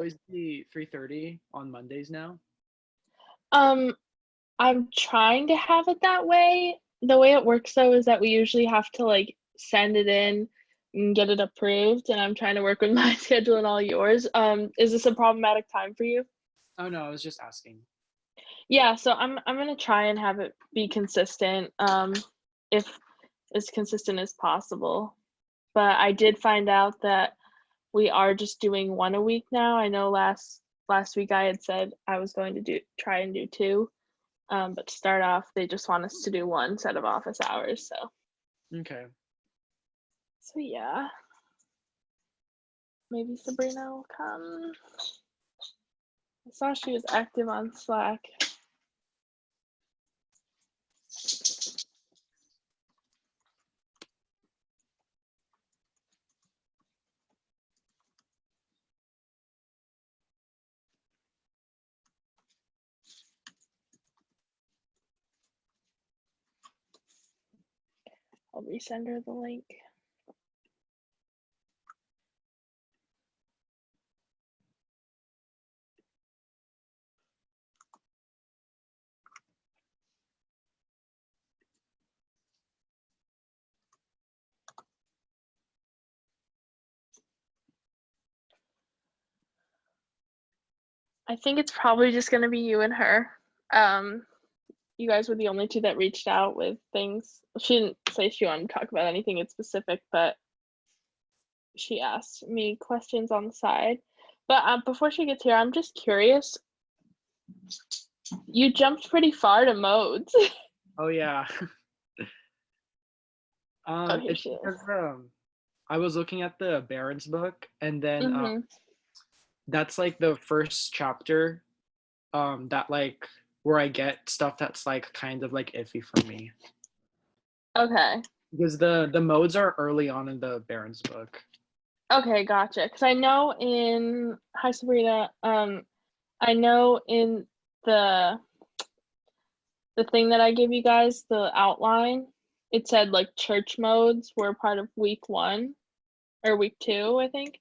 always be 3:30 on Mondays now? Um, I'm trying to have it that way. The way it works though is that we usually have to like send it in and get it approved, and I'm trying to work with my schedule and all yours. Is this a problematic time for you? Oh no, I was just asking. Yeah, so I'm gonna try and have it be consistent, if as consistent as possible. But I did find out that we are just doing one a week now. I know last week I had said I was going to try and do two. But to start off, they just want us to do one set of office hours. Okay. So yeah, maybe Sabrina will come. I saw she was active on Slack. I'll resend her the link. I think it's probably just gonna be you and her. You guys were the only two that reached out with things. She didn't say she wanted to talk about anything in specific, but she asked me questions on the side. But before she gets here, I'm just curious. You jumped pretty far to modes. Oh yeah. Oh, here It's she is. because I was looking at the Baron's book, and then Mm-hmm. that's like the first chapter that like where I get stuff that's like kind of like iffy for me. Okay. Because the modes are early on in the Baron's book. Okay, gotcha. Because I know hi Sabrina, I know in the the thing that I gave you guys, the outline, it said like church modes were part of week 1 or week 2, I think.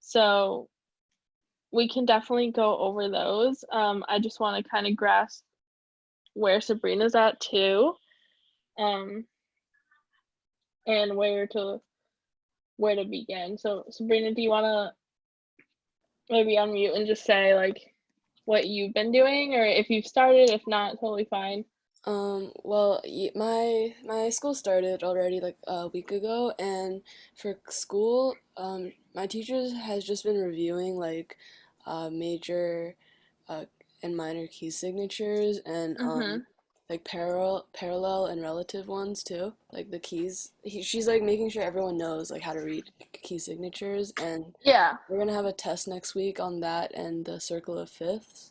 So we can definitely go over those. I just want to kind of grasp where Sabrina's at too, um, and where to begin. So Sabrina, do you want to maybe unmute and just say like what you've been doing, or if you've started? If not, totally fine. Well, my school started already like a week ago, and for school, my teachers has just been reviewing like major uh, and minor key signatures and Mm-hmm. like parallel and relative ones too. Like the keys, she's like making sure everyone knows like how to read key signatures, and Yeah, we're gonna have a test next week on that and the circle of fifths.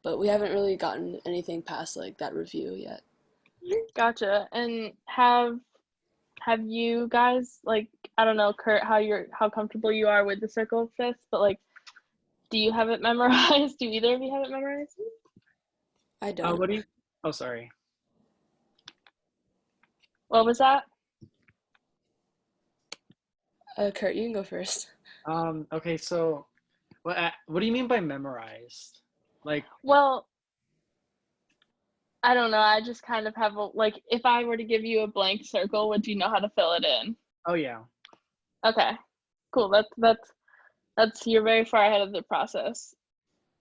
But we haven't really gotten anything past like that review yet. gotcha. And have you guys like, I don't know, Kurt, how comfortable you are with the circle of fifths, but like, do you have it memorized? Do either of you have it memorized? I don't. What do you? Oh, sorry. What was that? Kurt, you can go first. Okay, so what do you mean by memorized? Like, Well, I don't know. I just kind of have like, if I were to give you a blank circle, would you know how to fill it in? oh yeah. Okay, cool. That's you're very far ahead of the process.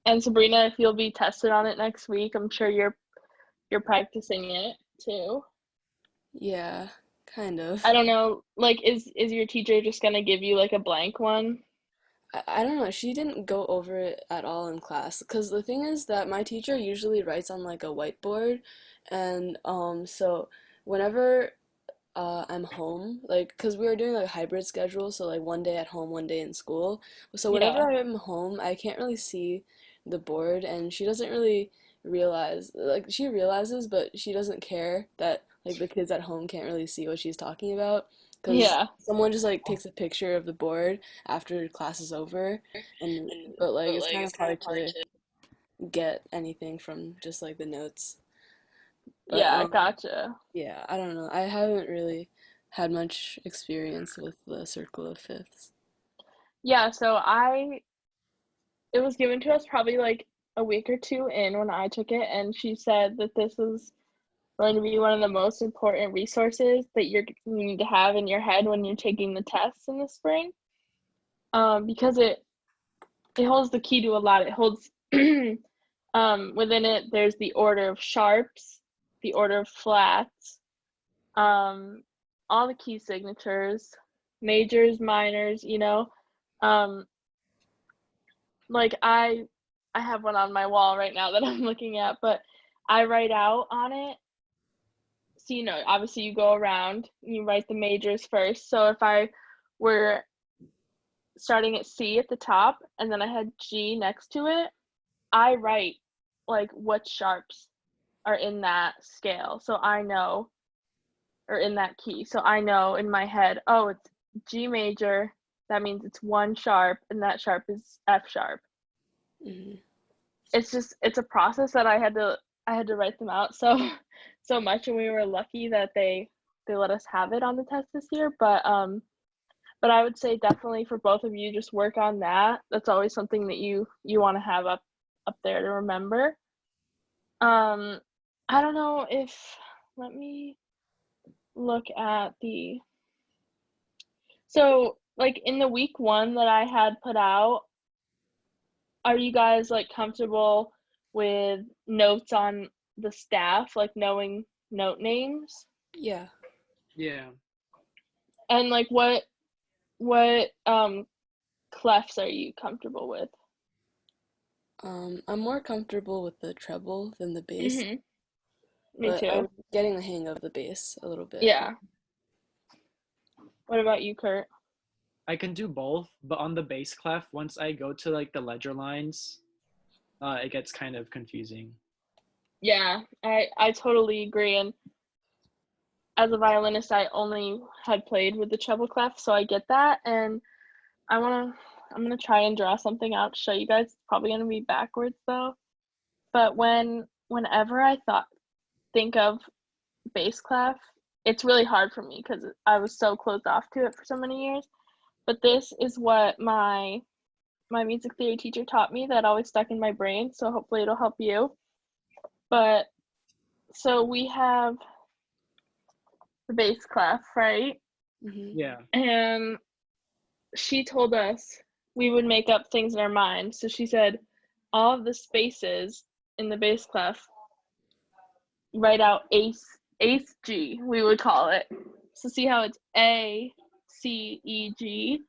And Sabrina, if you'll be tested on it next week, I'm sure you're practicing it too. Yeah, kind of. I don't know, like is your teacher just gonna give you like a blank one? I don't know. She didn't go over it at all in class. Because the thing is that my teacher usually writes on like a whiteboard. And so whenever I'm home, like, because we were doing like a hybrid schedule, so like one day at home, one day in school. So whenever Yeah. I'm home, I can't really see the board, and she doesn't really realize, like, she realizes, but she doesn't care that like the kids at home can't really see what she's talking about. Because Yeah. someone just like takes a picture of the board after class is over, and but like it's kind of hard to get anything from just like the notes. But Yeah, gotcha. yeah, I don't know. I haven't really had much experience with the circle of fifths. Yeah, so it was given to us probably like a week or two in when I took it, and she said that this is going to be one of the most important resources that you need to have in your head when you're taking the tests in the spring, because it holds the key to a lot. It holds within it, there's the order of sharps, the order of flats, all the key signatures, majors, minors, you know. Like I have one on my wall right now that I'm looking at, but I write out on it. So, you know, obviously you go around, you write the majors first. So if I were starting at C at the top and then I had G next to it, I write like what sharps are in that scale. So I know, or in that key. So I know in my head, oh, it's G major. That means it's one sharp, and that sharp is F sharp. Mm-hmm. It's a process that I had to write them out so much, and we were lucky that they let us have it on the test this year. But I would say definitely for both of you, just work on that. That's always something that you want to have up there to remember. I don't know if, let me look at so like in the week 1 that I had put out, are you guys like comfortable with notes on the staff, like knowing note names? Yeah. Yeah. And like what clefs are you comfortable with? I'm more comfortable with the treble than the bass, Me but too. I'm getting the hang of the bass a little bit. Yeah. What about you, Kurt? I can do both, but on the bass clef, once I go to like the ledger lines, it gets kind of confusing. Yeah, I totally agree. And as a violinist, I only had played with the treble clef, so I get that. And I'm gonna try and draw something out to show you guys. It's probably gonna be backwards though. But whenever I think of bass clef, it's really hard for me because I was so closed off to it for so many years. But this is what my music theory teacher taught me that always stuck in my brain. So hopefully it'll help you. But so we have the bass clef, right? Mm-hmm. Yeah. And she told us we would make up things in our mind. So she said, all of the spaces in the bass clef, write out eighth G, we would call it. So see how it's A, C, E, G?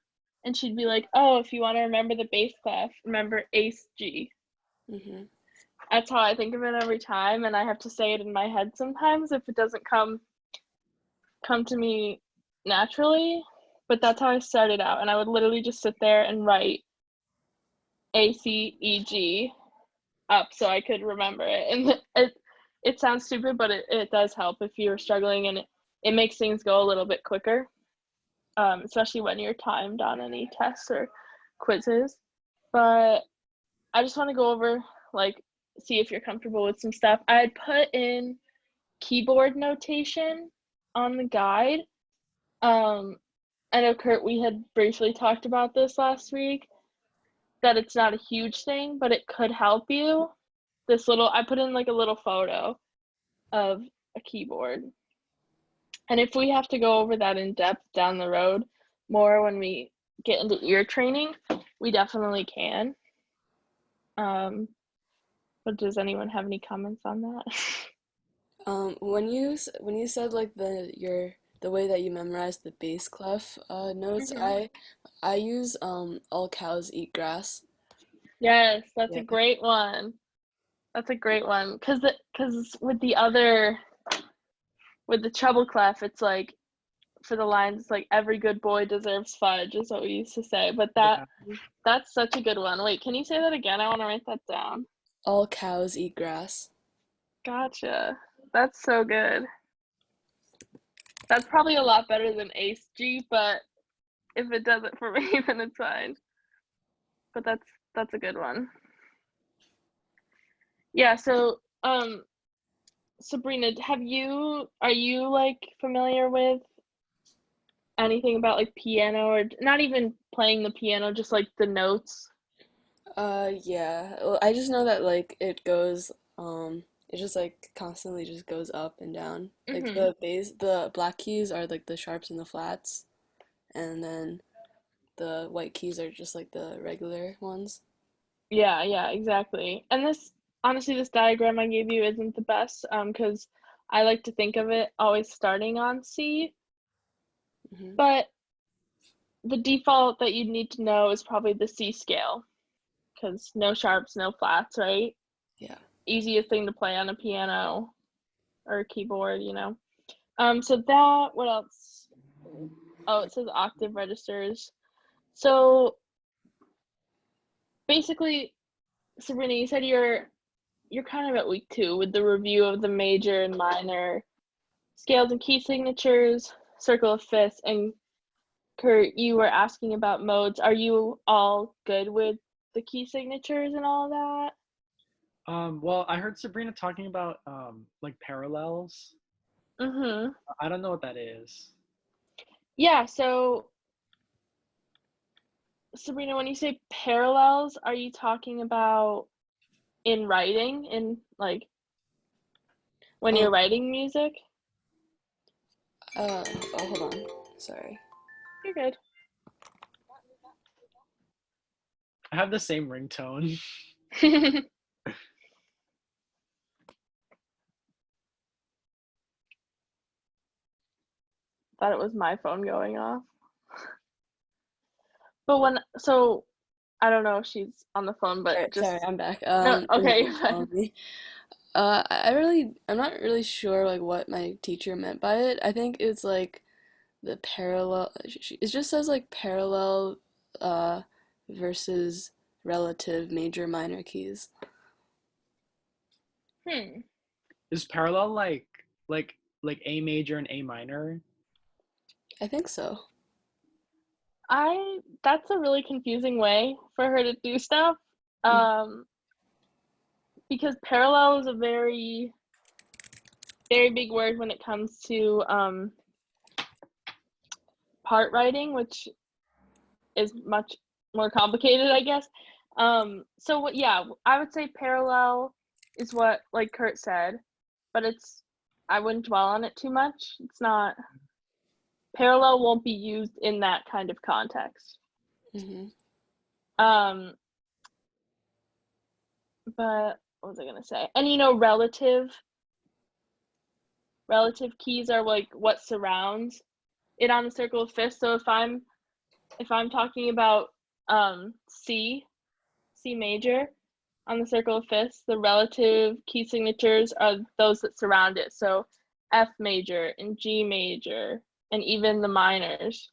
And she'd be like, oh, if you want to remember the bass clef, remember eighth G. Mm-hmm. That's how I think of it every time, and I have to say it in my head sometimes if it doesn't come to me naturally. But that's how I started out, and I would literally just sit there and write A, C, E, G up so I could remember it. And it sounds stupid, but it does help if you're struggling, and it makes things go a little bit quicker, especially when you're timed on any tests or quizzes. But I just want to go over, like, see if you're comfortable with some stuff. I had put in keyboard notation on the guide. I know, Kurt, we had briefly talked about this last week, that it's not a huge thing, but it could help you. I put in like a little photo of a keyboard. And if we have to go over that in depth down the road more when we get into ear training, we definitely can. But does anyone have any comments on that? When you said like the way that you memorize the bass clef notes, Mhm. I use all cows eat grass. Yes, that's a Yeah. great one. That's a great one. Cause with the treble clef, it's like, for the lines, it's like every good boy deserves fudge is what we used to say. But Yeah. that's such a good one. Wait, can you say that again? I want to write that down. All cows eat grass. Gotcha. That's so good. That's probably a lot better than Ace G, but if it does it for me, then it's fine. But that's a good one. Yeah, so Sabrina, are you like familiar with anything about like piano, or not even playing the piano, just like the notes? Yeah. Well, I just know that like it just like constantly just goes up and down. Like Mm-hmm. the black keys are like the sharps and the flats, and then the white keys are just like the regular ones. Yeah, exactly. And this, honestly, this diagram I gave you isn't the best, because I like to think of it always starting on C, Hmm. but the default that you need to know is probably the C scale, because no sharps, no flats, right? Yeah. Easiest thing to play on a piano or a keyboard, you know. So that, what else? Oh, it says octave registers. So basically, Sabrina, you said you're kind of at week 2 with the review of the major and minor scales and key signatures, circle of fifths, and Kurt, you were asking about modes. Are you all good with the key signatures and all that? Well, I heard Sabrina talking about like parallels. Mm-hmm. I don't know what that is. Yeah, so Sabrina, when you say parallels, are you talking about in writing, in like when Um. you're writing music? Oh, hold on. Sorry. You're good. I have the same ringtone. Thought it was my phone going off. But so I don't know if she's on the phone, but Sorry, just I'm back. no, okay, You're you're fine. telling me. I'm not really sure like what my teacher meant by it. I think it's like the parallel. It just says like parallel, uh, versus relative major minor keys. Hmm. Is parallel like like A major and A minor? I think so. That's a really confusing way for her to do stuff. Mm. Um, because parallel is a very, very big word when it comes to part writing, which is much more complicated, I guess. So what, yeah, I would say parallel is what like Kurt said, but I wouldn't dwell on it too much. It's not parallel won't be used in that kind of context. Hmm. Um, but what was I gonna say? And you know, relative keys are like what surrounds it on the circle of fifths. So if I'm talking about C major on the circle of fifths, the relative key signatures are those that surround it. So F major and G major and even the minors.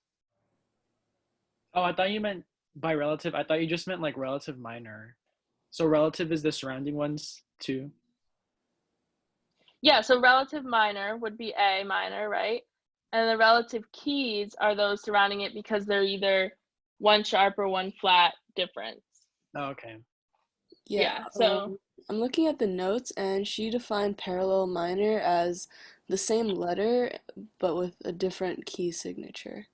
Oh, I thought you meant by relative. I thought you just meant like relative minor. So relative is the surrounding ones too. Yeah, so relative minor would be A minor, right? And the relative keys are those surrounding it because they're either one sharp or one flat difference. Oh, okay. Yeah. Yeah, so I'm looking at the notes, and she defined parallel minor as the same letter but with a different key signature.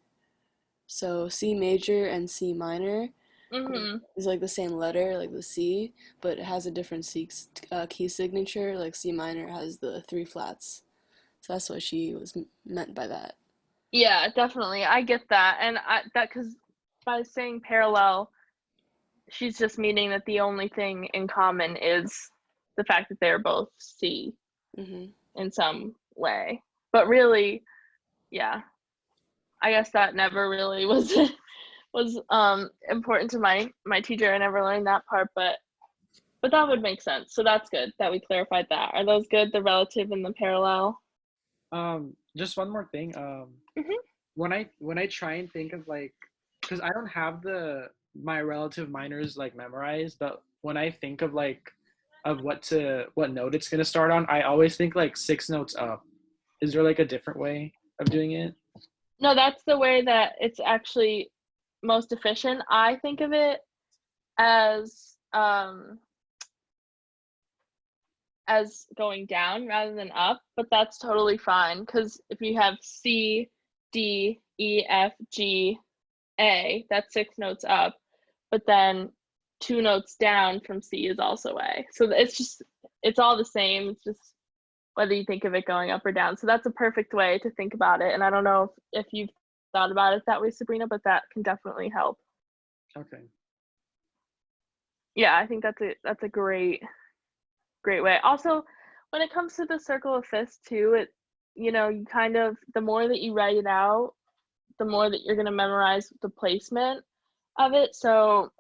So C major and C minor mhm. is like the same letter, like the C, but it has a different key signature. Like C minor has the three flats. So that's what she was meant by that. Yeah, definitely. I get that. And that cuz by saying parallel, she's just meaning that the only thing in common is the fact that they're both C Hmm. in some way. But really, yeah, I guess that never really was was important to my teacher. I never learned that part, but that would make sense. So that's good that we clarified that. Are those good, the relative and the parallel? Just one more thing. Hmm. When I try and think of like, because I don't have the my relative minors like memorized, but when I think of like of what note it's gonna start on, I always think like 6 notes up. Is there like a different way of doing it? No, that's the way that it's actually most efficient. I think of it as as going down rather than up, but that's totally fine because if you have C, D, E, F, G, A, that's 6 notes up. But then 2 notes down from C is also A. So it's all the same. It's just whether you think of it going up or down. So that's a perfect way to think about it. And I don't know if you've thought about it that way, Sabrina, but that can definitely help. Okay. Yeah, I think that's a great way. Also, when it comes to the circle of fifths too, it, you kind of, the more that you write it out, the more that you're going to memorize the placement of it. So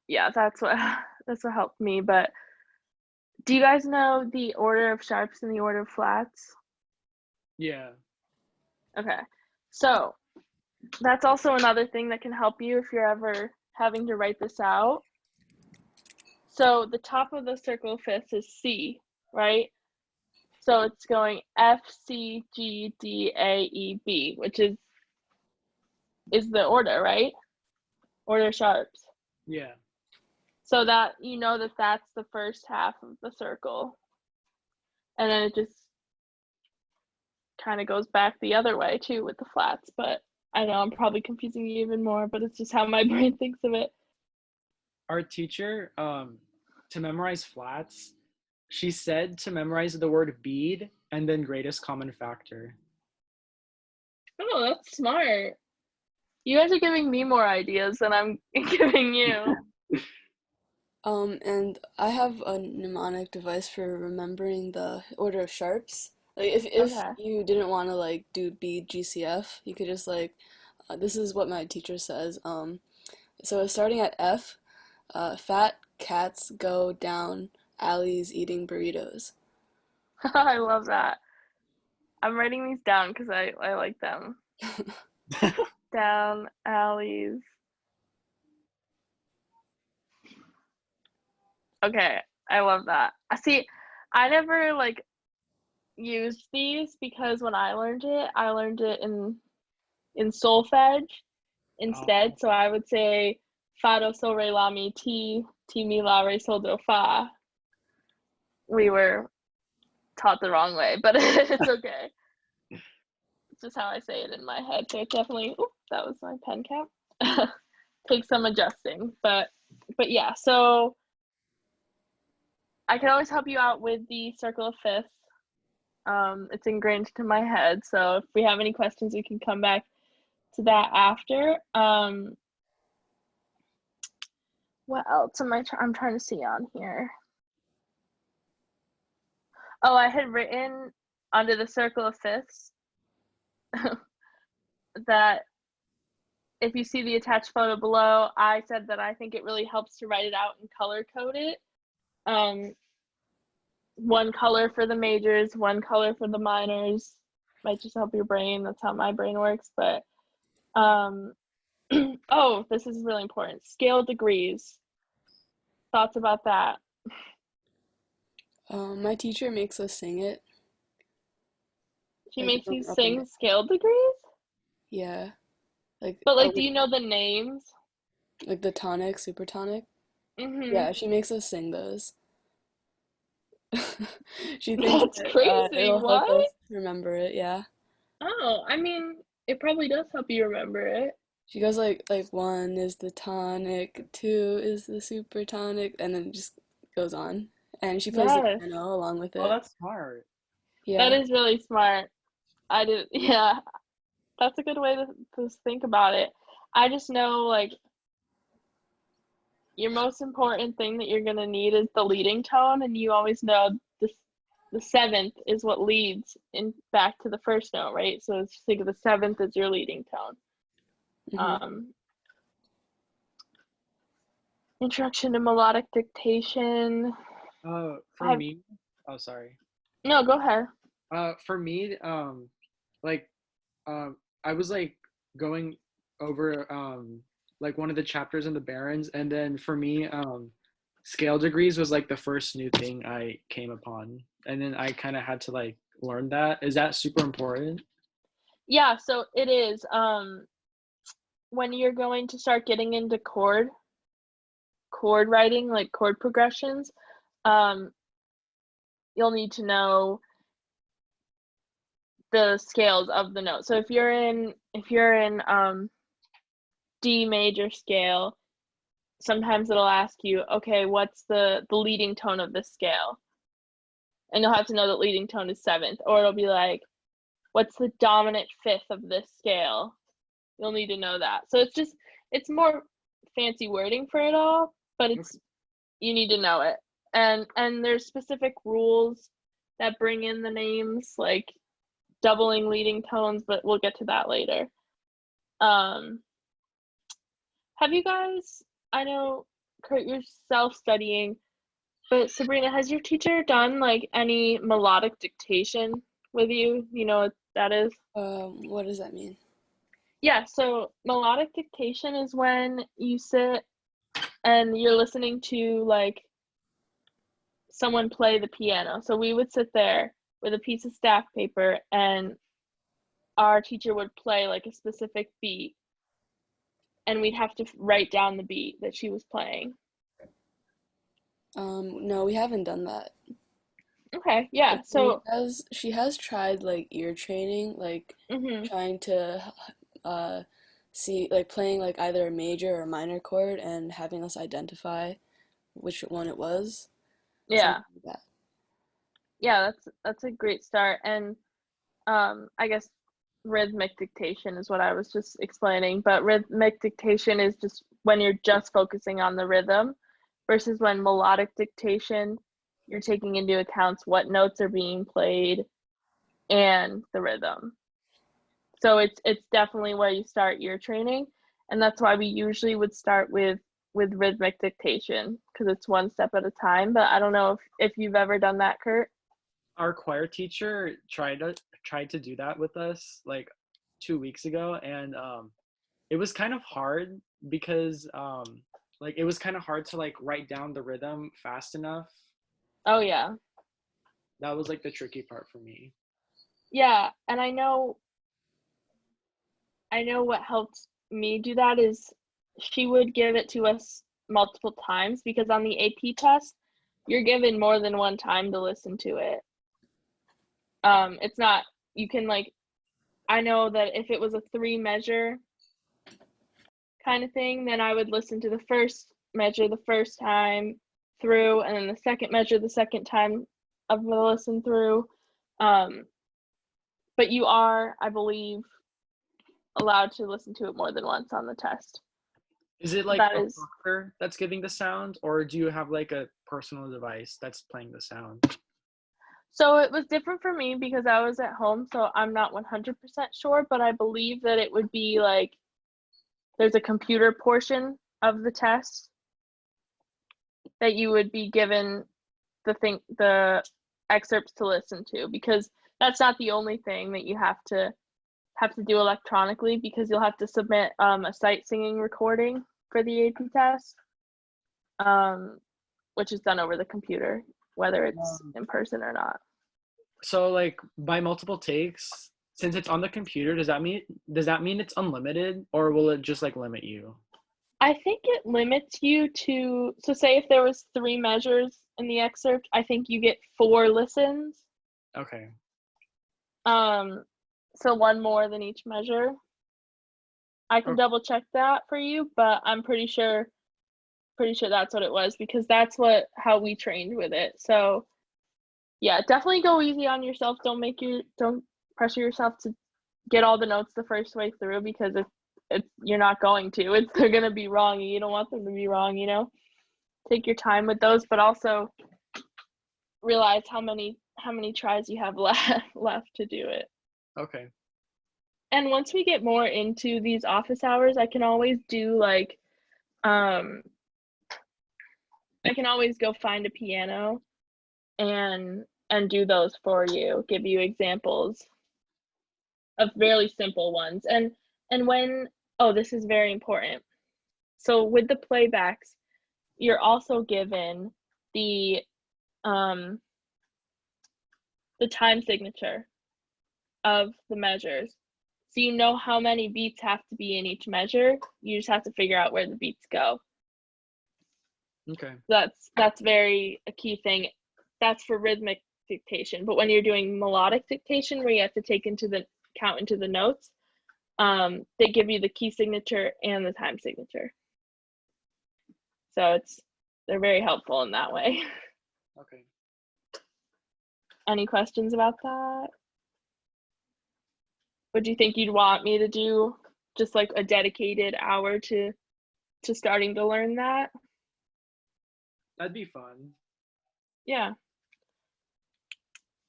yeah, that's what helped me. But do you guys know the order of sharps and the order of flats? Yeah. Okay. So that's also another thing that can help you if you're ever having to write this out. So the top of the circle of fifths is C, right? So it's going F, C, G, D, A, E, B, which is the order, right? Order sharps. Yeah. So that that's the first half of the circle. And then it just kind of goes back the other way too with the flats. But I know I'm probably confusing you even more, but it's just how my brain thinks of it. Our teacher, to memorize flats, she said to memorize the word bead and then greatest common factor. Oh, that's smart. You guys are giving me more ideas than I'm giving you. And I have a mnemonic device for remembering the order of sharps. Like if Okay. you didn't want to like do B GCF, you could just like this is what my teacher says. So starting at F, fat cats go down alleys eating burritos. I love that. I'm writing these down because I like them. Down alleys. Okay, I love that. See, I never like used these because when I learned it in solfege instead. So I would say fa do sol re la mi ti mi la re sol do fa. We were taught the wrong way, but it's okay. It's just how I say it in my head. So it definitely, that was my pen cap. Take some adjusting, but yeah. So I can always help you out with the circle of fifths. It's ingrained to my head. So if we have any questions, we can come back to that after. What else am I'm trying to see on here? Oh, I had written under the circle of fifths that if you see the attached photo below, I said that I think it really helps to write it out and color code it. One color for the majors, one color for the minors. Might just help your brain. That's how my brain works. But oh, this is really important. Scale degrees. Thoughts about that? My teacher makes us sing it. She Like makes you up and sing down. scale degrees? Yeah, like But like, do you know the names? like the tonic, supertonic. Mm-hmm. Yeah, she makes us sing those. She thinks That's that crazy. it'll help What? us remember it. Yeah. Oh, I mean, it probably does help you remember it. She goes like one is the tonic, two is the supertonic, and then it just goes on. And she plays the Yes, piano along with Oh, it. that's smart. that Yeah. is really smart. I did, yeah, that's a good way to think about it. I just know, like, your most important thing that you're gonna need is the leading tone, and you always know the seventh is what leads in back to the first note, right? So just think of the seventh as your leading tone. Hmm. Introduction to melodic dictation. For me, oh sorry. No, go ahead. For me, like, I was like going over like one of the chapters in the Barons, and then for me, scale degrees was like the first new thing I came upon, and then I kind of had to like learn that. Is that super important? Yeah, so it is. When you're going to start getting into chord writing, like chord progressions, you'll need to know the scales of the note. So if you're in D major scale, sometimes it'll ask you, okay, what's the leading tone of this scale? And you'll have to know that leading tone is 7th, or it'll be like, what's the dominant 5th of this scale? You'll need to know that. So it's more fancy wording for it all, but you need to know it. And there's specific rules that bring in the names, like doubling leading tones, but we'll get to that later. Have you guys, I know, Kurt, you're self-studying, but Sabrina, has your teacher done like any melodic dictation with you? You know what that is? What does that mean? Yeah, so melodic dictation is when you sit and you're listening to like someone play the piano. So we would sit there with a piece of staff paper and our teacher would play like a specific beat and we'd have to write down the beat that she was playing. No, we haven't done that. Okay, yeah. But So she has tried like ear training, like trying to see like playing like either a major or minor chord and having us identify which one it was. yeah. Like that. Yeah, that's a great start. And I guess rhythmic dictation is what I was just explaining, but rhythmic dictation is just when you're just focusing on the rhythm versus when melodic dictation, you're taking into account what notes are being played and the rhythm. So it's definitely where you start your training, and that's why we usually would start with rhythmic dictation because it's one step at a time. But I don't know if you've ever done that, Kurt. Our choir teacher tried to do that with us like 2 weeks ago, and it was kind of hard because like it was kind of hard to like write down the rhythm fast enough. Oh yeah. That was like the tricky part for me. Yeah, and I know what helped me do that is she would give it to us multiple times because on the AP test, you're given more than one time to listen to it. It's not, you can like, I know that if it was a 3 measure kind of thing, then I would listen to the first measure the first time through, and then the second measure the second time of the listen through. But you are, I believe, allowed to listen to it more than once on the test. Is it like a software that's giving the sound, or do you have like a personal device that's playing the sound? So it was different for me because I was at home, so I'm not 100% sure, but I believe that it would be like there's a computer portion of the test that you would be given the excerpts to listen to, because that's not the only thing that you have to do electronically, because you'll have to submit a sight singing recording for the AP test, which is done over the computer, whether it's in person or not. So like by multiple takes, since it's on the computer, does that mean it's unlimited, or will it just like limit you? I think it limits you to, so say if there was 3 measures in the excerpt, I think you get 4 listens. Okay. So 1 more than each measure. I can double check that for you, but I'm pretty sure that's what it was, because that's how we trained with it. So yeah, definitely go easy on yourself. Don't pressure yourself to get all the notes the first way through, because if you're not going to, they're gonna be wrong, and you don't want them to be wrong, you know. Take your time with those, but also realize how many tries you have left to do it. Okay. And once we get more into these office hours, I can always do like I can always go find a piano and do those for you, give you examples of really simple ones. And when, oh, this is very important. So with the playbacks, you're also given the time signature of the measures. So you know how many beats have to be in each measure. You just have to figure out where the beats go. Okay. That's very a key thing. That's for rhythmic dictation. But when you're doing melodic dictation, where you have to count into the notes, they give you the key signature and the time signature. So they're very helpful in that way. Okay. Any questions about that? Would you think you'd want me to do just like a dedicated hour to starting to learn that? That'd be fun. Yeah.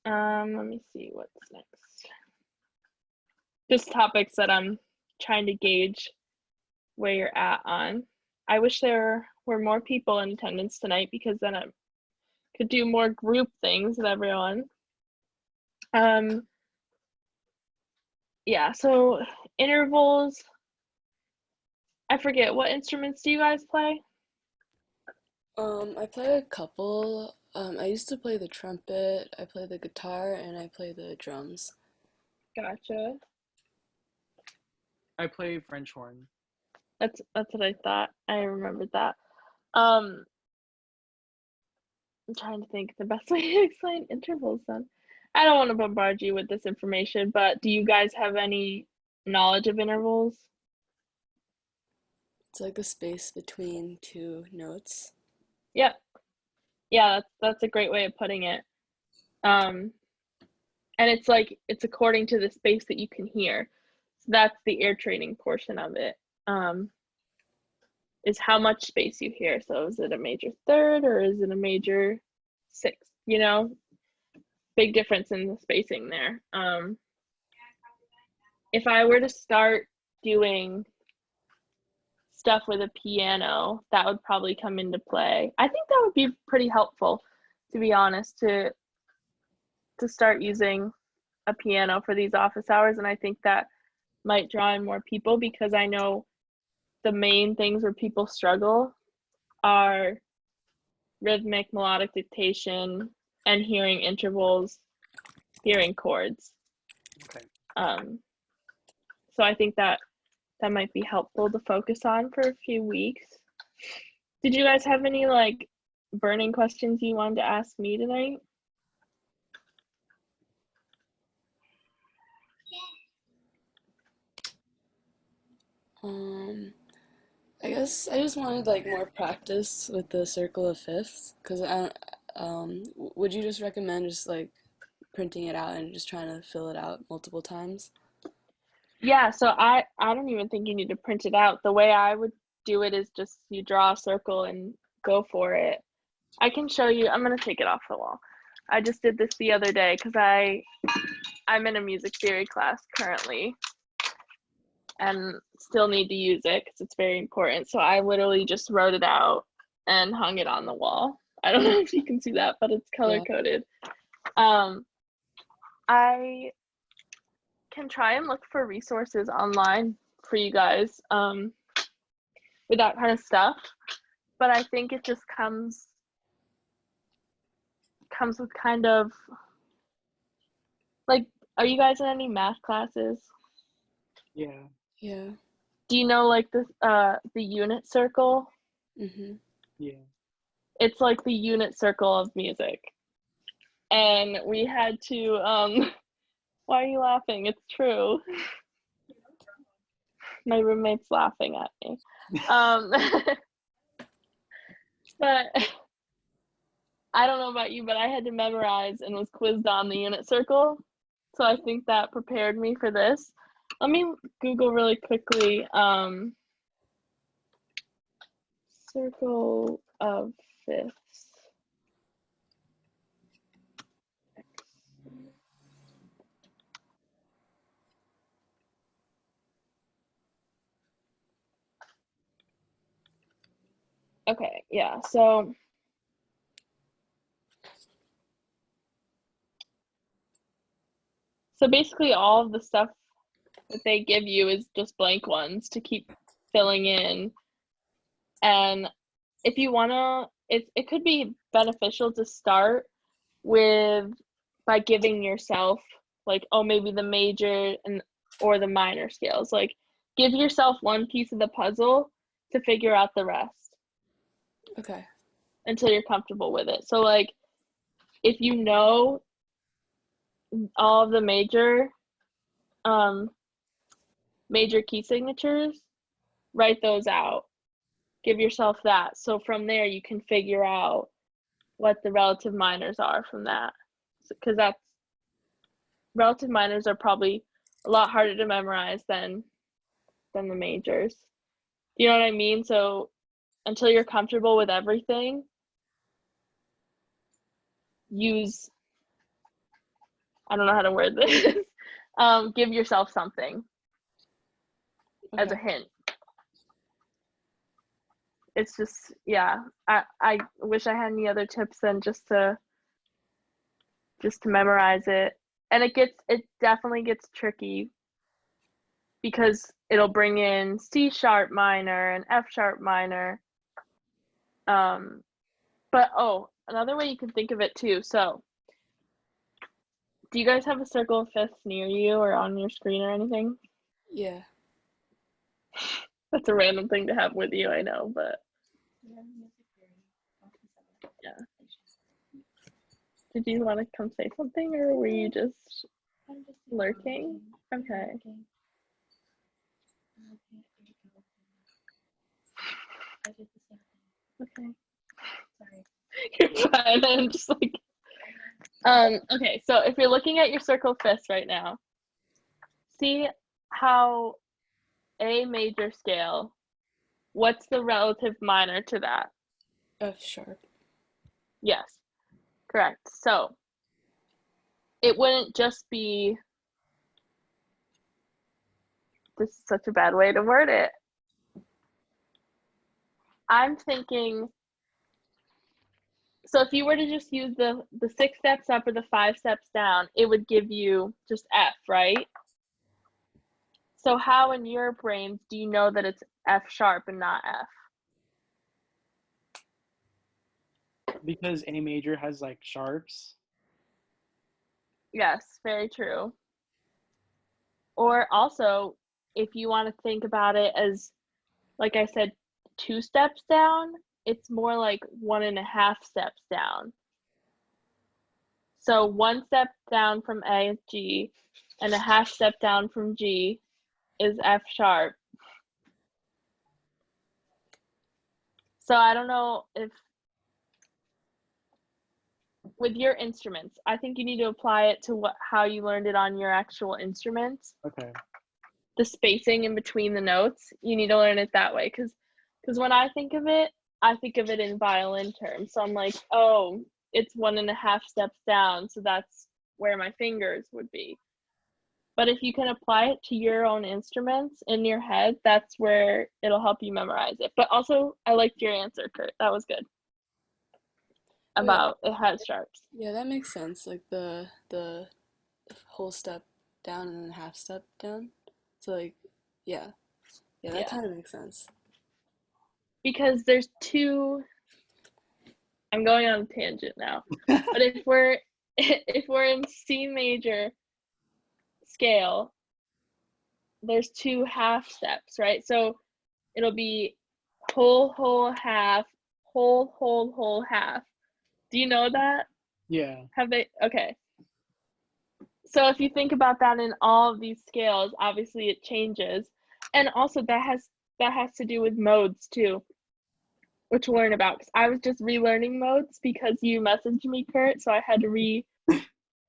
Let me see what's next. Just topics that I'm trying to gauge where you're at on. I wish there were more people in attendance tonight, because then I could do more group things with everyone. Yeah, so intervals. I forget, what instruments do you guys play? I play a couple. I used to play the trumpet, I play the guitar, and I play the drums. Gotcha. I play French horn. That's what I thought. I remembered that. I'm trying to think the best way to explain intervals then. I don't want to bombard you with this information, but do you guys have any knowledge of intervals? It's like a space between two notes. Yep. Yeah, that's a great way of putting it. And it's like, it's according to the space that you can hear. So that's the ear training portion of it. Is how much space you hear. So is it a major third or is it a major sixth? You know, big difference in the spacing there. If I were to start doing stuff with a piano, that would probably come into play. I think that would be pretty helpful, to be honest, to start using a piano for these office hours. And I think that might draw in more people, because I know the main things where people struggle are rhythmic, melodic dictation, and hearing intervals, hearing chords. Okay. So I think that might be helpful to focus on for a few weeks. Did you guys have any like burning questions you wanted to ask me tonight? I guess I just wanted like more practice with the circle of fifths, because would you just recommend just like printing it out and just trying to fill it out multiple times? Yeah, so I don't even think you need to print it out. The way I would do it is just you draw a circle and go for it. I can show you. I'm gonna take it off the wall. I just did this the other day because I'm in a music theory class currently and still need to use it because it's very important. So I literally just wrote it out and hung it on the wall. I don't know if you can see that, but it's color coded. I can try and look for resources online for you guys with that kind of stuff, but I think it just comes with kind of like, are you guys in any math classes? Yeah. Yeah. Do you know like the unit circle? Mhm. Yeah. It's like the unit circle of music. And we had to why are you laughing? It's true. My roommate's laughing at me. But I don't know about you, but I had to memorize and was quizzed on the unit circle. So I think that prepared me for this. Let me Google really quickly. Circle of fifths. Okay, yeah, so basically all of the stuff that they give you is just blank ones to keep filling in. And if you wanna, it could be beneficial to start with by giving yourself like, oh, maybe the major or the minor scales. Like, give yourself one piece of the puzzle to figure out the rest. Okay. Until you're comfortable with it. So like, if you know all of the major key signatures, write those out give yourself that. So from there, you can figure out what the relative minors are from that. Because relative minors are probably a lot harder to memorize than the majors. Do you know what I mean? So until you're comfortable with everything, I don't know how to word this. Give yourself something as a hint. It's just, yeah, I wish I had any other tips than just to memorize it. And it definitely gets tricky because it'll bring in C sharp minor and F sharp minor. But another way you can think of it too. So do you guys have a circle of fifths near you or on your screen or anything? Yeah. That's a random thing to have with you, I know, but yeah. Did you want to come say something, or were you just lurking? Okay. Okay. Sorry. You're fine. I'm just like, okay, so if you're looking at your circle of fifths right now, see how A major scale, what's the relative minor to that? F sharp. Yes, correct. So it wouldn't just be, this is such a bad way to word it. I'm thinking, so if you were to just use the 6 steps up or the 5 steps down, it would give you just F, right? So how in your brains do you know that it's F sharp and not F? Because A major has like sharps. Yes, very true. Or also, if you want to think about it as, like I said, 2 steps down, it's more like 1.5 steps down. So 1 step down from A is G, and a half step down from G is F sharp. So I don't know if, with your instruments, I think you need to apply it to how you learned it on your actual instruments. Okay. The spacing in between the notes, you need to learn it that way, because when I think of it in violin terms. So I'm like, oh, it's 1.5 steps down, so that's where my fingers would be. But if you can apply it to your own instruments in your head, that's where it'll help you memorize it. But also, I liked your answer, Kurt. That was good. About it has sharps. Yeah, that makes sense. Like the whole step down and then half step down. So like, yeah, that kind of makes sense. Because there's two. I'm going on a tangent now, but if we're in C major scale, there's 2 half steps, right? So it'll be whole, half, whole, half. Do you know that? Yeah. Have they? Okay. So if you think about that in all of these scales, obviously it changes. And also that has to do with modes too, which we'll learn about. Because I was just relearning modes because you messaged me, Kurt, so I had to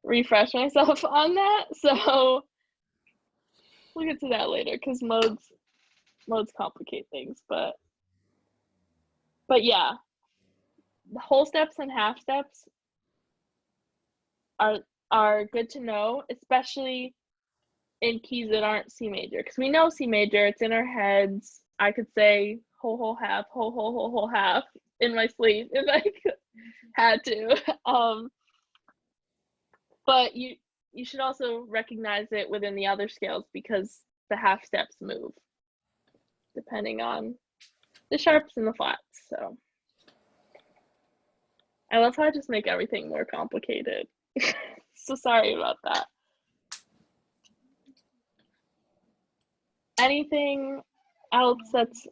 refresh myself on that. So we'll get to that later, because modes complicate things. But yeah, the whole steps and half steps are good to know, especially in keys that aren't C major, because we know C major, it's in our heads. I could say whole, half, whole, half in my sleep if I had to. But you should also recognize it within the other scales, because the half steps move depending on the sharps and the flats. So I love how I just make everything more complicated. So sorry about that. Anything else that's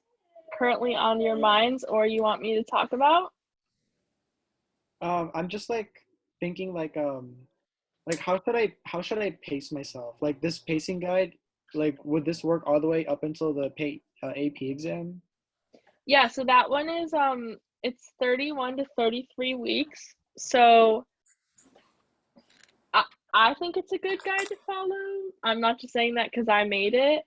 currently on your minds or you want me to talk about? I'm just like thinking like how should I pace myself? Like this pacing guide, like would this work all the way up until the AP exam? Yeah, so that one is it's 31 to 33 weeks. So I think it's a good guide to follow. I'm not just saying that because I made it.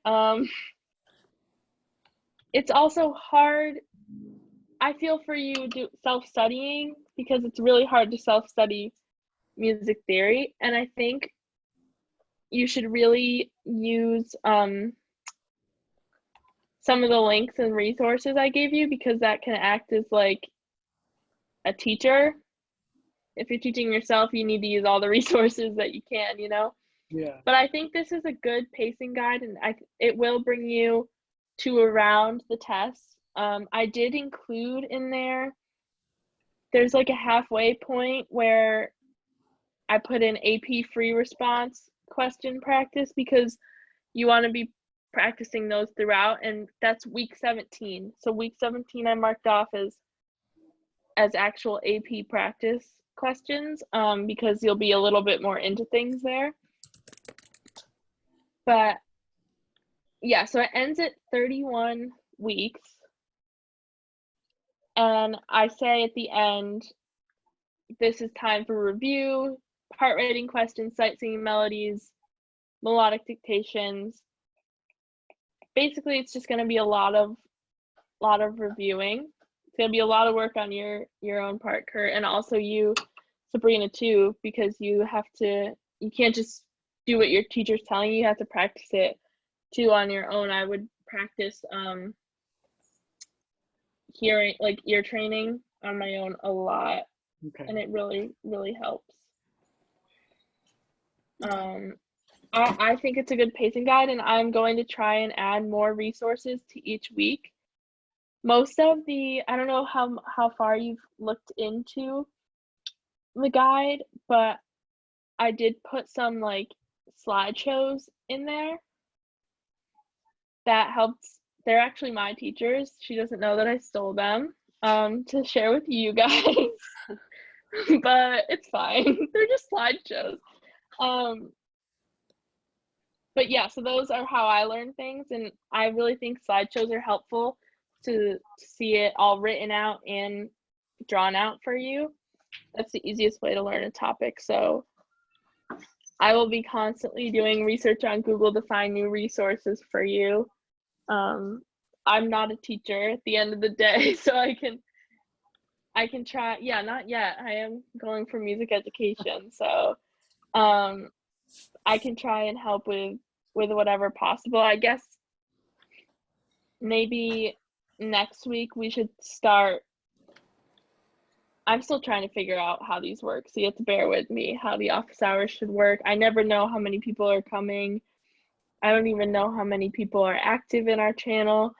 It's also hard. I feel for you do self-studying because it's really hard to self-study music theory, and I think you should really use some of the links and resources I gave you because that can act as like a teacher. If you're teaching yourself, you need to use all the resources that you can, you know? Yeah. But I think this is a good pacing guide, and it will bring you to around the test. I did include in there's like a halfway point where I put in AP free response question practice because you want to be practicing those throughout, and that's week 17. So week 17 I marked off as actual AP practice questions because you'll be a little bit more into things there. But yeah, so it ends at 31 weeks. And I say at the end, this is time for review, part rating questions, sight singing melodies, melodic dictations. Basically, it's just going to be a lot of reviewing. It's going to be a lot of work on your own part, Kurt, and also you, Sabrina, too, because you can't just do what your teacher's telling you. You have to practice it too on your own. I would practice hearing, like ear training on my own a lot. Okay. And it really, really helps. I think it's a good pacing guide, and I'm going to try and add more resources to each week. Most of I don't know how far you've looked into the guide, but I did put some like slideshows in there that helped. They're actually my teachers. She doesn't know that I stole them to share with you guys. But it's fine. They're just slideshows. But yeah, so those are how I learn things, and I really think slideshows are helpful to see it all written out and drawn out for you. That's the easiest way to learn a topic. So I will be constantly doing research on Google to find new resources for you. I'm not a teacher at the end of the day, so I can try. Yeah, not yet. I am going for music education, so I can try and help with whatever possible. I guess maybe next week we should start. I'm still trying to figure out how these work, so you have to bear with me how the office hours should work. I never know how many people are coming. I don't even know how many people are active in our channel,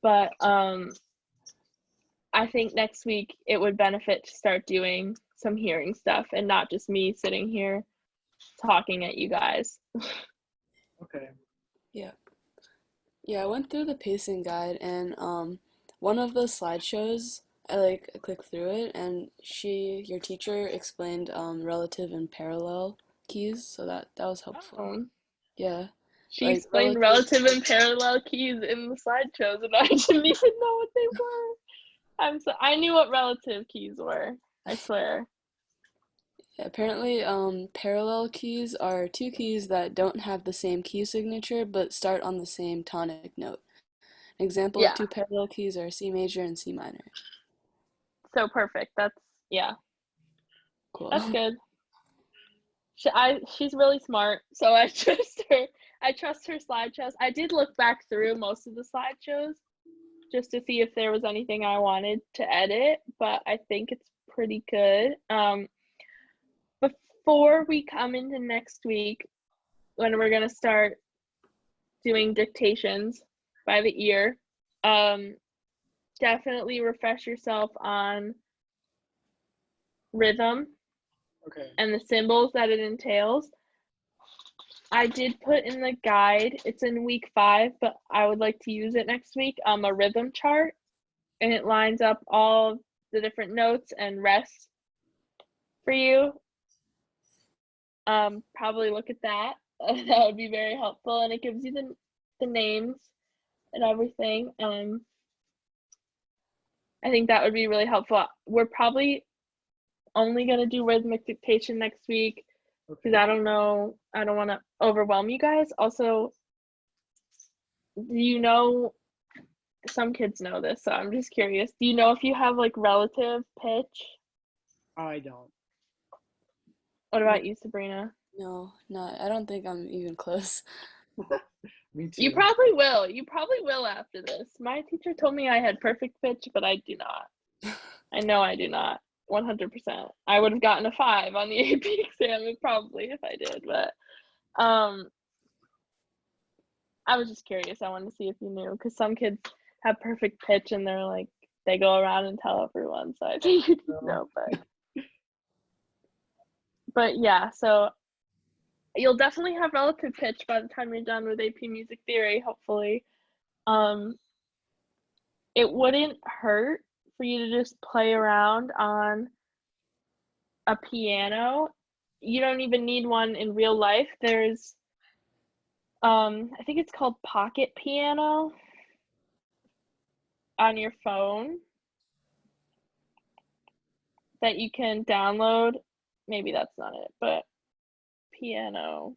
but I think next week it would benefit to start doing some hearing stuff and not just me sitting here talking at you guys. Okay. Yeah. Yeah, I went through the pacing guide and one of the slideshows I clicked through it and your teacher explained relative and parallel keys, so that was helpful. Yeah. She Like explained relative and parallel keys in the slideshows and I didn't even know what they were. I knew what relative keys were, I swear. apparently parallel keys are two keys that don't have the same key signature but start on the same tonic note. An example of Yeah, two parallel keys are C major and C minor. so perfect. Yeah, Cool. that's good. She's really smart, so I trust her. I trust her slideshows. I did look back through most of the slideshows just to see if there was anything I wanted to edit, but I think it's pretty good. Before we come into next week, when we're gonna start doing dictations by the ear, definitely refresh yourself on rhythm Okay. and the symbols that it entails. I did put in the guide, it's in week 5, but I would like to use it next week, a rhythm chart, and it lines up all the different notes and rests for you. Probably look at that. That would be very helpful, and it gives you the names and everything. I think that would be really helpful. We're probably only going to do rhythmic dictation next week because Okay. I don't know. I don't want to overwhelm you guys. Also, you know, some kids know this, so I'm just curious. Do you know if you have like relative pitch? I don't. What No, about you, Sabrina? no, not. I don't think I'm even close. Me You too. probably will. You probably will after this. My teacher told me I had perfect pitch, but I do not. I know I do not. 100%. I would have gotten a 5 on the AP exam probably if I did, but I was just curious. I wanted to see if you knew because some kids have perfect pitch and they're like they go around and tell everyone. So I think you did know, but yeah. So you'll definitely have relative pitch by the time you're done with AP Music Theory. Hopefully, it wouldn't hurt for you to just play around on a piano. You don't even need one in real life. There's I think it's called Pocket Piano on your phone that you can download. Maybe that's not it, but piano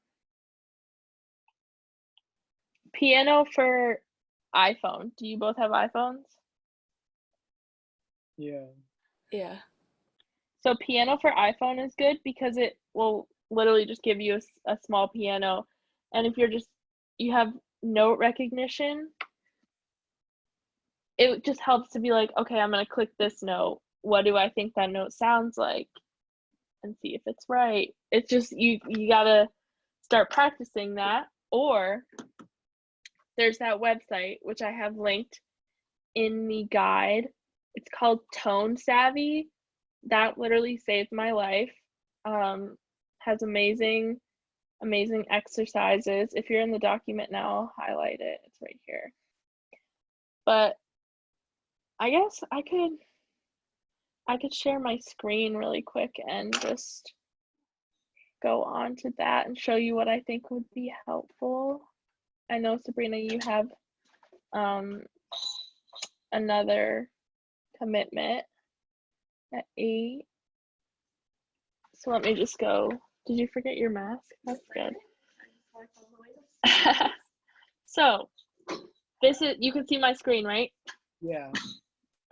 for iPhone. Do you both have iPhones? Yeah. Yeah. So piano for iPhone is good because it will literally just give you a small piano, and if you have note recognition, it just helps to be like, okay, I'm gonna click this note. What do I think that note sounds like? And see if it's right. It's just you gotta start practicing that. Or there's that website which I have linked in the guide. It's called Tone Savvy. That literally saved my life. Has amazing exercises. If you're in the document now, I'll highlight it. It's right here. But I guess I could share my screen really quick and just go on to that and show you what I think would be helpful. I know, Sabrina, you have another commitment at 8. So let me just go. Did you forget your mask? That's good. So this is, you can see my screen, right? Yeah.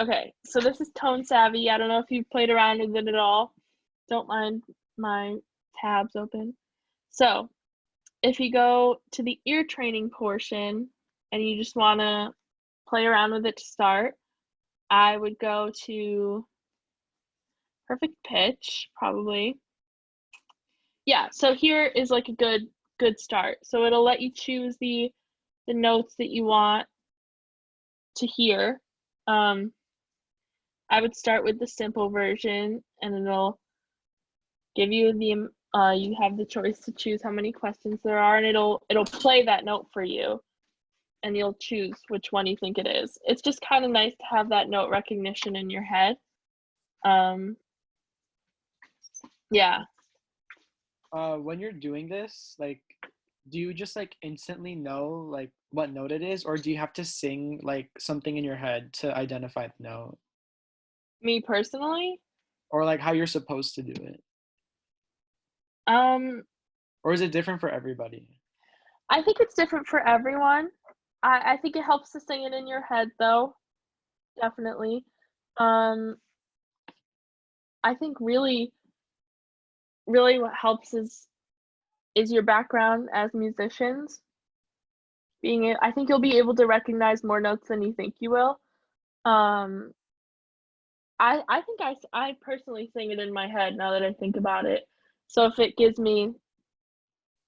Okay, so this is Tone Savvy. I don't know if you've played around with it at all. Don't mind my tabs open. So if you go to the ear training portion and you just want to play around with it to start, I would go to perfect pitch, probably. Yeah, so here is like a good start. So it'll let you choose the notes that you want to hear. I would start with the simple version and it'll give you you have the choice to choose how many questions there are, and it'll play that note for you and you'll choose which one you think it is. It's just kind of nice to have that note recognition in your head. Yeah. When you're doing this, like, do you just like instantly know like what note it is, or do you have to sing like something in your head to identify the note, Me personally, or like how you're supposed to do it, um, or is it different for everybody? I think it's different for everyone. I think it helps to sing it in your head though, definitely. Um, I think really what helps is your background as musicians. I think you'll be able to recognize more notes than you think you will. Um, I think I personally sing it in my head now that I think about it. So if it gives me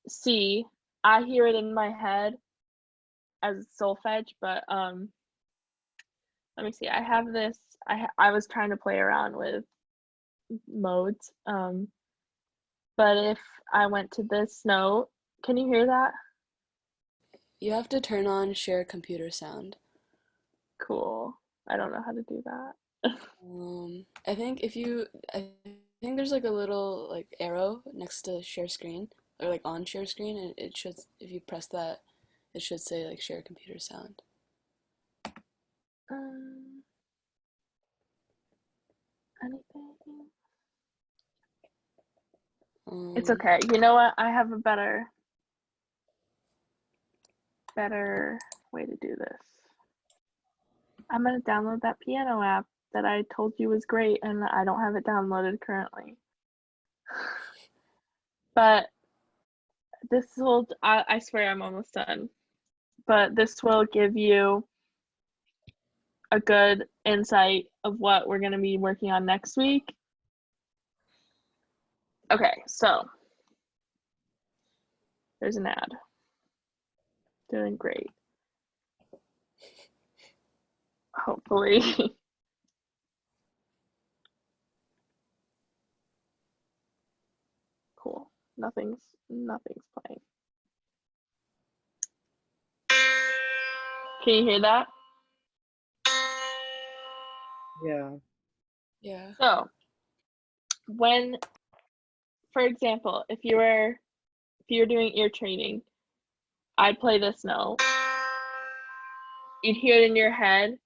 C, I hear it in my head as solfege, but let me see. I have this. I was trying to play around with modes. But if I went to this note, can you hear that? You have to turn on share computer sound. Cool. I don't know how to do that. I think I think there's like a little like arrow next to share screen or like on share screen, and it should, if you press that, it should say like share computer sound. Um, It's okay. You know what? I have a better way to do this. I'm gonna download that piano app that I told you was great, and I don't have it downloaded currently. But this will, I swear I'm almost done. But this will give you a good insight of what we're gonna be working on next week. Okay, so there's an ad. Doing great. Hopefully. Cool. Nothing's playing. Can you hear that? Yeah. Yeah. So when, for example, if you were doing ear training, I'd play this note. You'd hear it in your head.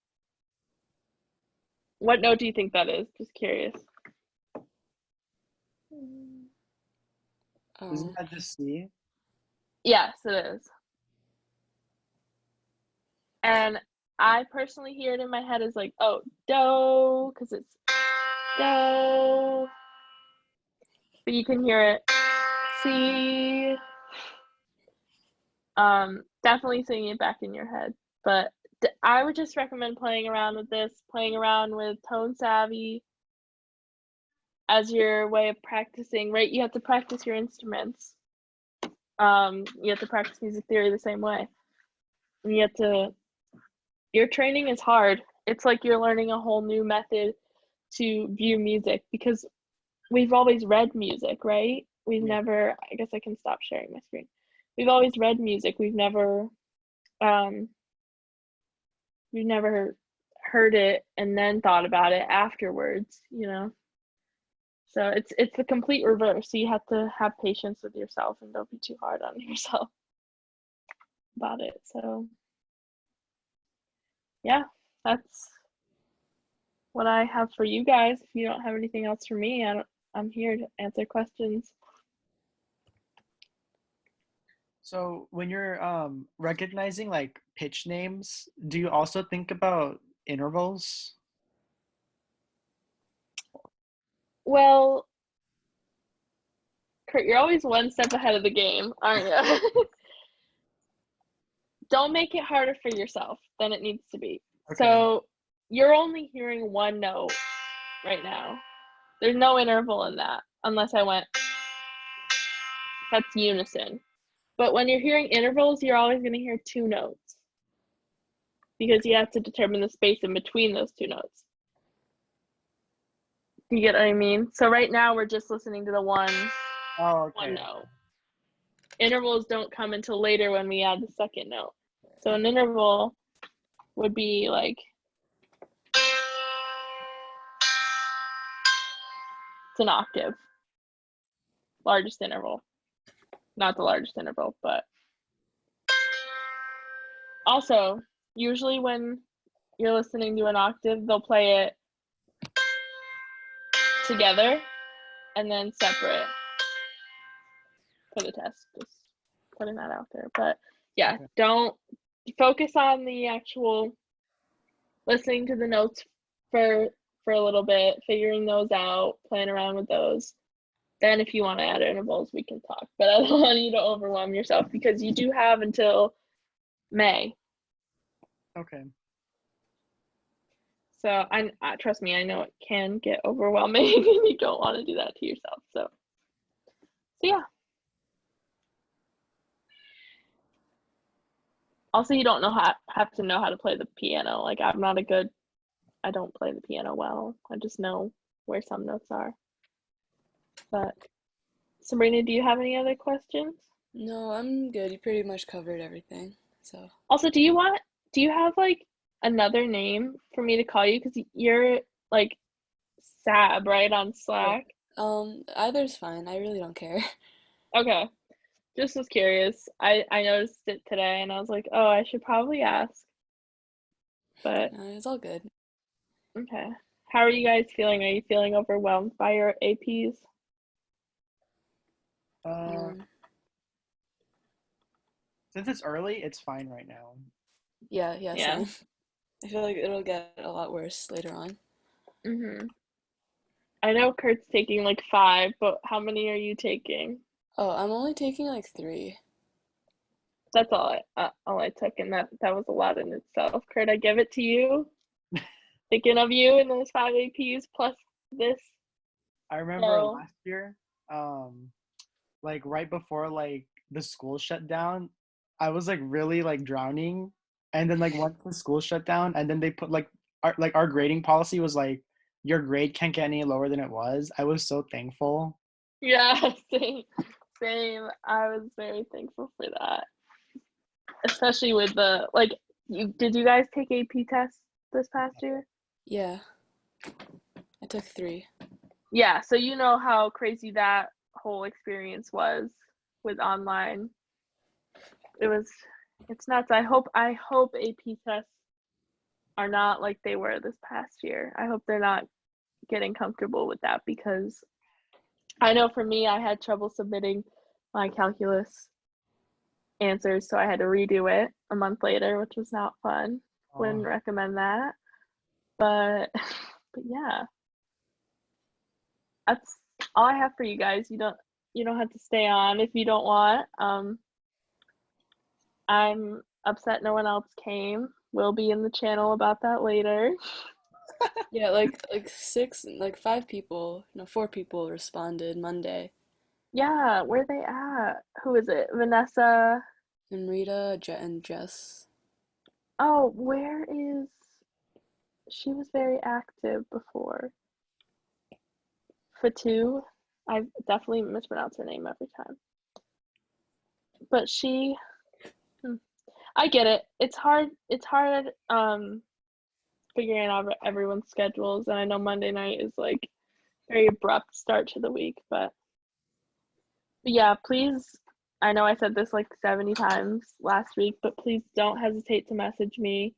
What note do you think that is? Just curious. Isn't that just C? Yes, it is. And I personally hear it in my head as like, oh, do, because it's do. But you can hear it C. Definitely singing it back in your head. But I would just recommend playing around with this, playing around with Tone Savvy as your way of practicing, right? You have to practice your instruments. You have to practice music theory the same way. And you have to, your training is hard. It's like you're learning a whole new method to view music because we've always read music, right? We've never, I guess I can stop sharing my screen. We've always read music. We've never heard it and then thought about it afterwards, you know? So it's the complete reverse. So you have to have patience with yourself and don't be too hard on yourself about it. So yeah, that's what I have for you guys. If you don't have anything else for me, I'm here to answer questions. So when you're recognizing like pitch names, do you also think about intervals? Well, Kurt, you're always one step ahead of the game, aren't you? Don't make it harder for yourself than it needs to be. Okay. So you're only hearing one note right now. There's no interval in that unless I went, that's unison. But when you're hearing intervals, you're always going to hear two notes because you have to determine the space in between those two notes. You get what I mean? So right now we're just listening to the one note. Intervals don't come until later when we add the second note. So an interval would be like, it's an octave, largest interval. Not the largest interval, but also usually when you're listening to an octave, they'll play it together and then separate for the test. Just putting that out there. But yeah, don't focus on the actual listening to the notes for a little bit, figuring those out, playing around with those. Then if you want to add intervals, we can talk. But I don't want you to overwhelm yourself because you do have until May. Okay. So I trust me, I know it can get overwhelming and you don't want to do that to yourself. So yeah. Also, you don't have to know how to play the piano. Like I don't play the piano well. I just know where some notes are. But Sabrina, do you have any other questions? No, I'm good. You pretty much covered everything. So Also, do you have like another name for me to call you? Because you're like Sab, right, on Slack? either's fine. I really don't care. Okay. Just was curious. I noticed it today and I was like, oh, I should probably ask. But It's all good. okay. How are you guys feeling? Are you feeling overwhelmed by your APs? Uh, Um, since it's early, it's fine right now. yeah, Yeah. same. I feel like it'll get a lot worse later on. Mhm. I know Kurt's taking like 5, but how many are you taking? Oh, I'm only taking like 3. That's all I took, and that was a lot in itself. Kurt, I give it to you. Thinking of you and those 5 APs plus this. I remember So last year, like right before like the school shut down, I was like really like drowning, and then like once the school shut down, and then they put like our grading policy was like your grade can't get any lower than it was. I was so thankful. yeah, same, same. I was very thankful for that, especially with the like. Did you guys take AP tests this past year? Yeah, I took 3. Yeah, so you know how crazy that whole experience was with online. It's nuts. I hope AP tests are not like they were this past year. I hope they're not getting comfortable with that, because I know for me I had trouble submitting my calculus answers, so I had to redo it a month later, which was not fun. Wouldn't Oh, recommend that. But but yeah, that's all I have for you guys. You don't have to stay on if you don't want. I'm upset no one else came. We'll be in the channel about that later. Yeah, like 6, like 5 people, no, 4 people responded Monday. Yeah, where they at? Who is it? Vanessa. And Rita, Jet, and Jess. Oh, where is she? Was very active before. Fatu. I definitely mispronounce her name every time. But she, I get it. It's hard figuring out everyone's schedules, and I know Monday night is like very abrupt start to the week, but yeah, please, I know I said this like 70 times last week, but please don't hesitate to message me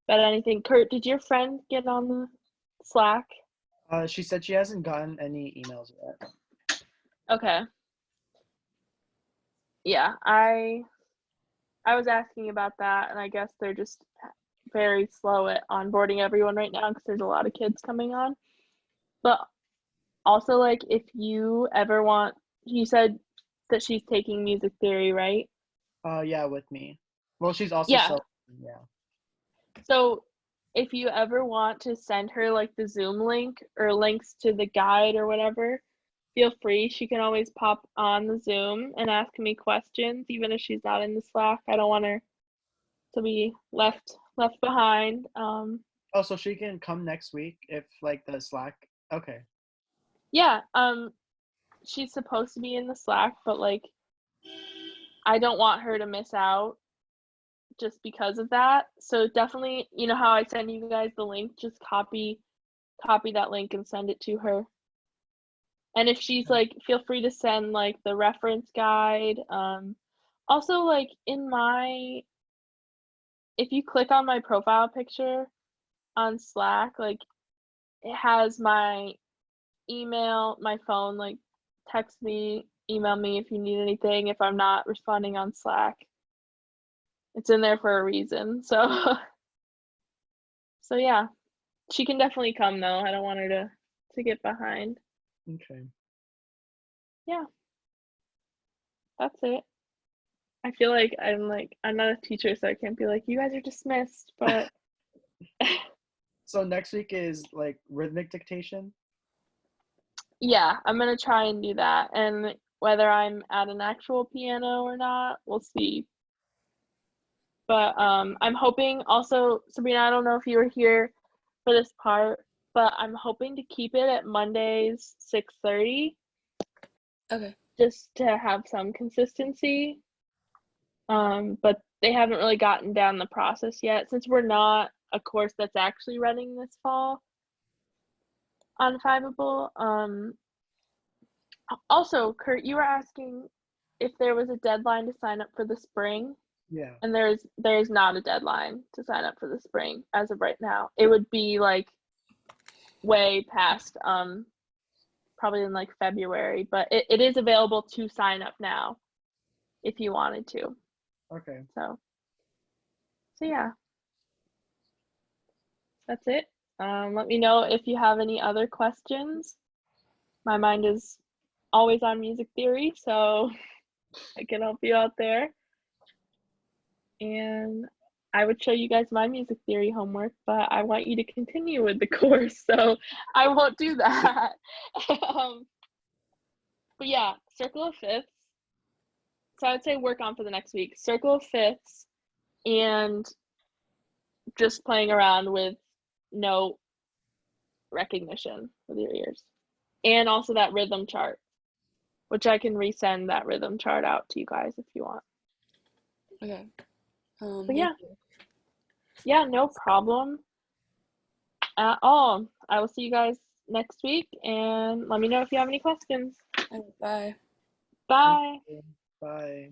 about anything. Kurt, did your friend get on the Slack? she said she hasn't gotten any emails yet. Okay. Yeah, I was asking about that, and I guess they're just very slow at onboarding everyone right now because there's a lot of kids coming on. But also, like, if you ever want, you said that she's taking music theory, right? Yeah, with me. Well, she's also Yeah. so yeah. So if you ever want to send her like the Zoom link or links to the guide or whatever, feel free. She can always pop on the Zoom and ask me questions, even if she's not in the Slack. I don't want her to be left behind. Oh, so she can come next week if like the Slack. Okay. Yeah, she's supposed to be in the Slack, but like I don't want her to miss out just because of that. So definitely, you know how I send you guys the link, just copy that link and send it to her. And if she's like, feel free to send like the reference guide. Also like if you click on my profile picture on Slack, like it has my email, my phone, like text me, email me if you need anything if I'm not responding on Slack. It's in there for a reason. So so yeah, she can definitely come though. I don't want her to get behind. Okay. Yeah, that's it. I feel like I'm not a teacher, so I can't be like, you guys are dismissed, but So next week is like rhythmic dictation. yeah, I'm gonna try and do that. And whether I'm at an actual piano or not, we'll see. But I'm hoping also, Sabrina, I don't know if you were here for this part, but I'm hoping to keep it at Mondays 6:30 Okay. just to have some consistency. But they haven't really gotten down the process yet since we're not a course that's actually running this fall on Fiveable. Also, Kurt, you were asking if there was a deadline to sign up for the spring, Yeah. and there's not a deadline to sign up for the spring as of right now. It would be like way past probably in like February, but it is available to sign up now if you wanted to. Okay. So yeah, that's it. Let me know if you have any other questions. My mind is always on music theory, so I can help you out there. And I would show you guys my music theory homework, but I want you to continue with the course, so I won't do that. But yeah, circle of fifths. So I would say work on for the next week. Circle of fifths and just playing around with note recognition with your ears. And also that rhythm chart, which I can resend that rhythm chart out to you guys if you want. Okay. But yeah. Yeah, no problem at all. I will see you guys next week, and let me know if you have any questions. Bye. Bye. Bye.